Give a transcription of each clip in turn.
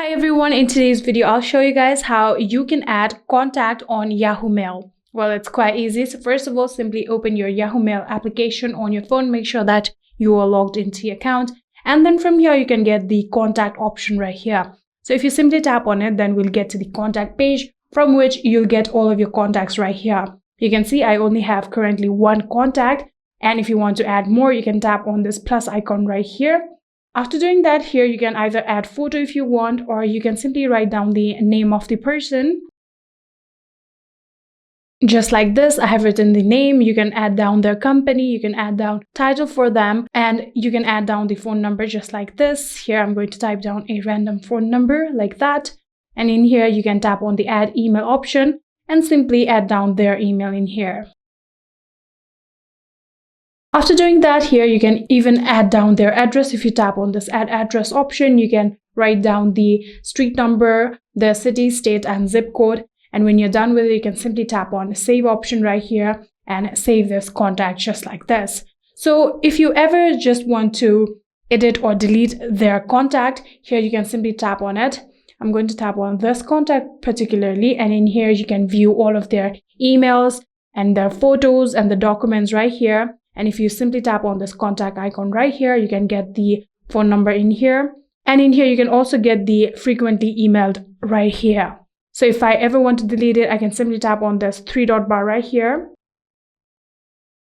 Hi everyone, in today's video I'll show you guys how you can add contact on Yahoo Mail. Well, it's quite easy. So first of all, simply open your Yahoo Mail application on your phone. Make sure that you are logged into your account. And then from here, you can get the contact option right here. So if you simply tap on it, then we'll get to the contact page from which you'll get all of your contacts right here. You can see I only have currently one contact. And if you want to add more, you can tap on this plus icon right here. After doing that, here you can either add photo if you want, or you can simply write down the name of the person. Just like this, I have written the name. You can add down their company, you can add down title for them, and you can add down the phone number just like this. Here I'm going to type down a random phone number like that. And in here, you can tap on the add email option and simply add down their email in here. After doing that, here you can even add down their address. If you tap on this add address option, you can write down the street number, the city, state, and zip code. And when you're done with it, you can simply tap on the save option right here and save this contact just like this. So if you ever just want to edit or delete their contact, here you can simply tap on it. I'm going to tap on this contact particularly, and in here you can view all of their emails and their photos and the documents right here. And if you simply tap on this contact icon right here, you can get the phone number in here. And in here, you can also get the frequently emailed right here. So if I ever want to delete it, I can simply tap on this three-dot bar right here.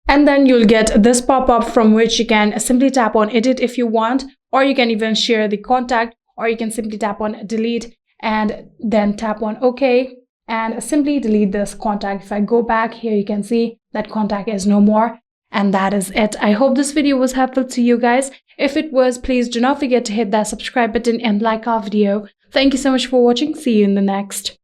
And then you'll get this pop-up from which you can simply tap on edit if you want, or you can even share the contact, or you can simply tap on delete and then tap on OK and simply delete this contact. If I go back here, you can see that contact is no more. And that is it. I hope this video was helpful to you guys. If it was, please do not forget to hit that subscribe button and like our video. Thank you so much for watching. See you in the next.